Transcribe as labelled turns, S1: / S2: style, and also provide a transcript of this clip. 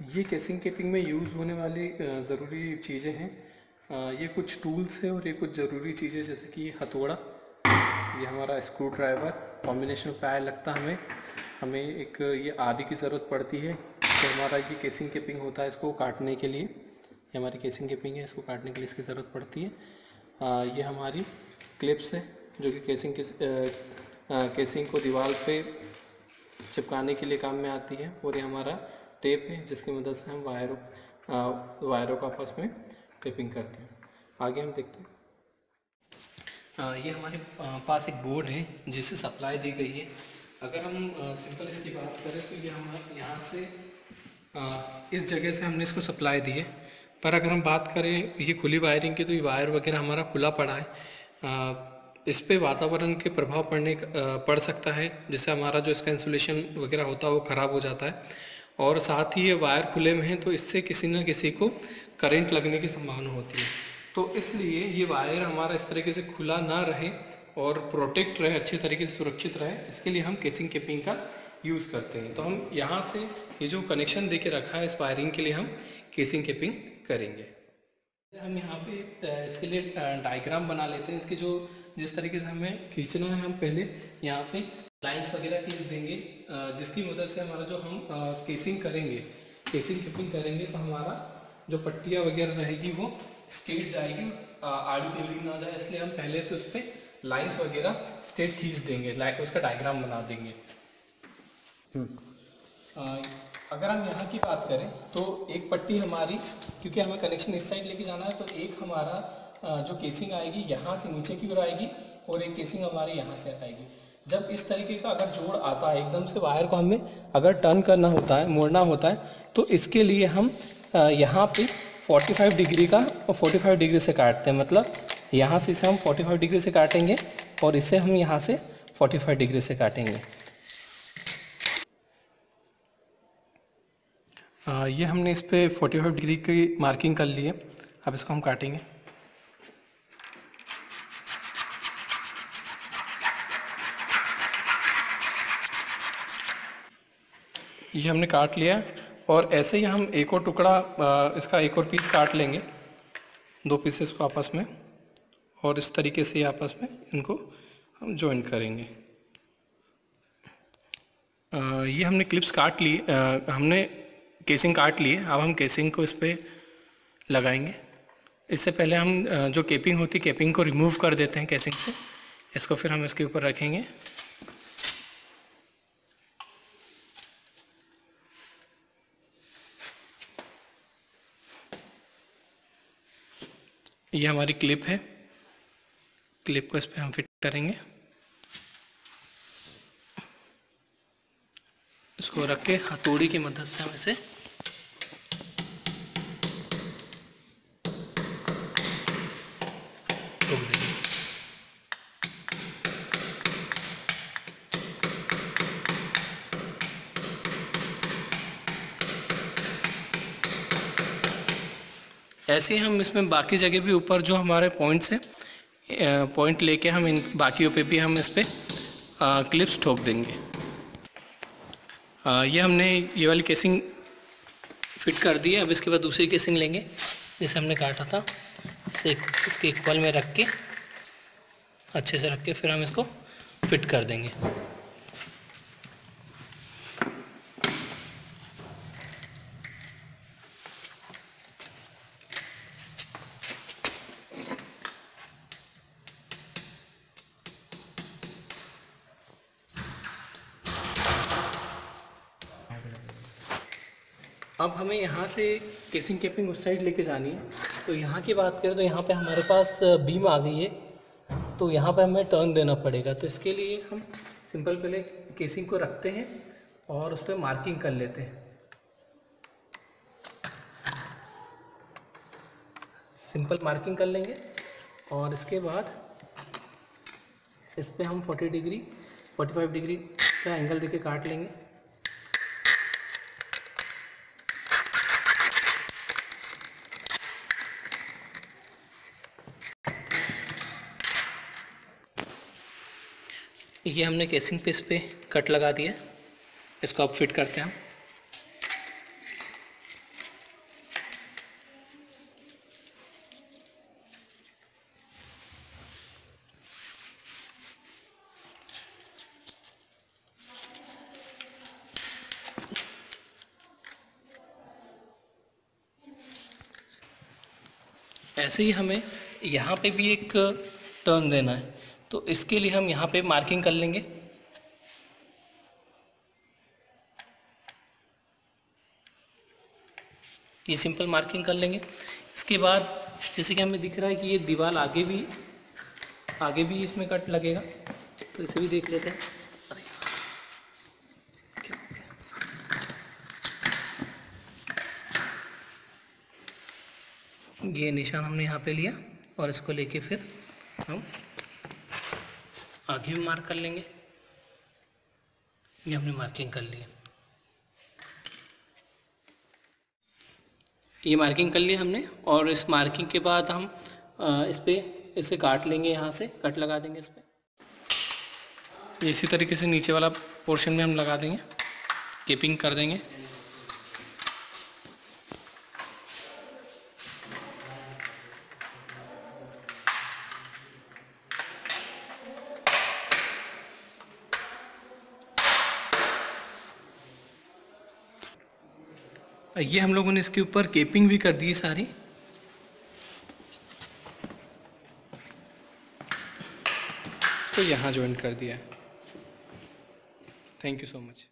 S1: ये केसिंग केपिंग में यूज़ होने वाली ज़रूरी चीज़ें हैं। ये कुछ टूल्स हैं और ये कुछ ज़रूरी चीज़ें, जैसे कि हथौड़ा, ये हमारा स्क्रू ड्राइवर, कॉम्बिनेशन पैर लगता है हमें एक ये आरी की ज़रूरत पड़ती है। तो हमारा ये केसिंग केपिंग होता है, इसको काटने के लिए, ये हमारी केसिंग केपिंग है, इसको काटने के लिए इसकी ज़रूरत पड़ती है। ये हमारी क्लिप्स है जो कि केसिंग को दीवार पे चिपकाने के लिए काम में आती है, और ये हमारा टेप है जिसकी मदद से हम वायरों को आपस में टेपिंग करते हैं। आगे हम देखते हैं। ये हमारे पास एक बोर्ड है जिससे सप्लाई दी गई है। अगर हम सिंपल इसकी बात करें तो ये हम यहाँ से इस जगह से हमने इसको सप्लाई दी है। पर अगर हम बात करें ये खुली वायरिंग की, तो ये वायर वगैरह हमारा खुला पड़ा है। इस पे वातावरण के प्रभाव पड़ सकता है, जिससे हमारा जो इसका इंसुलेशन वगैरह होता है वो ख़राब हो जाता है। और साथ ही ये वायर खुले में हैं तो इससे किसी न किसी को करंट लगने की संभावना होती है। तो इसलिए ये वायर हमारा इस तरीके से खुला ना रहे और प्रोटेक्ट रहे, अच्छे तरीके से सुरक्षित रहे, इसके लिए हम केसिंग केपिंग का यूज़ करते हैं। तो हम यहाँ से ये जो कनेक्शन दे के रखा है इस वायरिंग के लिए हम केसिंग केपिंग करेंगे। हम यहाँ पे इसके लिए डायग्राम बना लेते हैं। इसकी जो जिस तरीके से हमें खींचना है, हम पहले यहाँ पे लाइंस वगैरह खींच देंगे, जिसकी मदद से हमारा जो हम केसिंग केपिंग करेंगे तो हमारा जो पट्टियाँ वगैरह रहेगी वो स्ट्रेट जाएगी, आड़ी टेढ़ी ना जाए, इसलिए हम पहले से उस पर लाइंस वगैरह स्ट्रेट खींच देंगे, उसका डायग्राम बना देंगे। अगर हम यहाँ की बात करें तो एक पट्टी हमारी, क्योंकि हमें कनेक्शन इस साइड लेके जाना है, तो एक हमारा जो केसिंग आएगी यहाँ से नीचे की ओर आएगी और एक केसिंग हमारी यहाँ से आएगी। जब इस तरीके का अगर जोड़ आता है, एकदम से वायर को हमें अगर टर्न करना होता है, मोड़ना होता है, तो इसके लिए हम यहाँ पे 45 डिग्री का और 45 डिग्री से काटते हैं। मतलब यहाँ से इसे हम 45 डिग्री से काटेंगे और इसे हम यहाँ से 45 डिग्री से काटेंगे। ये हमने इस पे 45 डिग्री की मार्किंग कर ली है। अब इसको हम काटेंगे। ये हमने काट लिया और ऐसे ही हम एक और टुकड़ा इसका एक और पीस काट लेंगे, दो पीसेस को आपस में, और इस तरीके से आपस में इनको हम जॉइन करेंगे। ये हमने क्लिप्स काट ली, हमने केसिंग काट ली है। अब हम केसिंग को इस पर लगाएंगे। इससे पहले हम जो केपिंग होती है, केपिंग को रिमूव कर देते हैं केसिंग से। इसको फिर हम इसके ऊपर रखेंगे। ये हमारी क्लिप है, क्लिप को इस पर हम फिट करेंगे। इसको रख के हथौड़ी की मदद से हम इसे ठोक देंगे। ऐसे ही हम इसमें बाकी जगह भी ऊपर जो हमारे पॉइंट्स हैं, पॉइंट लेके हम इन बाकियों पे भी हम इस पर क्लिप्स ठोक देंगे। ये हमने ये वाली केसिंग फिट कर दी है। अब इसके बाद दूसरी केसिंग लेंगे जिसे हमने काटा था, इसे इसके इक्वल में रख के अच्छे से रख के फिर हम इसको फिट कर देंगे। अब हमें यहाँ से केसिंग केपिंग उस साइड लेके जानी है। तो यहाँ की बात करें तो यहाँ पे हमारे पास बीम आ गई है, तो यहाँ पे हमें टर्न देना पड़ेगा। तो इसके लिए हम सिंपल पहले केसिंग को रखते हैं और उस पर मार्किंग कर लेते हैं। सिंपल मार्किंग कर लेंगे और इसके बाद इस पर हम 45 डिग्री का एंगल देके काट लेंगे। ये हमने केसिंग पीस पे कट लगा दिया, इसको अब फिट करते हैं हम। ऐसे ही हमें यहाँ पे भी एक टर्न देना है, तो इसके लिए हम यहाँ पे मार्किंग कर लेंगे। ये सिंपल मार्किंग कर लेंगे। इसके बाद जैसे कि हमें दिख रहा है कि ये दीवार आगे भी इसमें कट लगेगा, तो इसे भी देख लेते हैं। अरे क्या हो गया? ये निशान हमने यहाँ पे लिया और इसको लेके फिर हम आगे भी मार्क कर लेंगे। ये हमने मार्किंग कर लिया। ये मार्किंग कर ली हमने, और इस मार्किंग के बाद हम इस पे इसे काट लेंगे, यहाँ से कट लगा देंगे इस पे। इसी तरीके से नीचे वाला पोर्शन में हम लगा देंगे, केपिंग कर देंगे। ये हम लोगों ने इसके ऊपर केपिंग भी कर दी सारी। तो यहाँ ज्वाइन कर दिया। Thank you so much.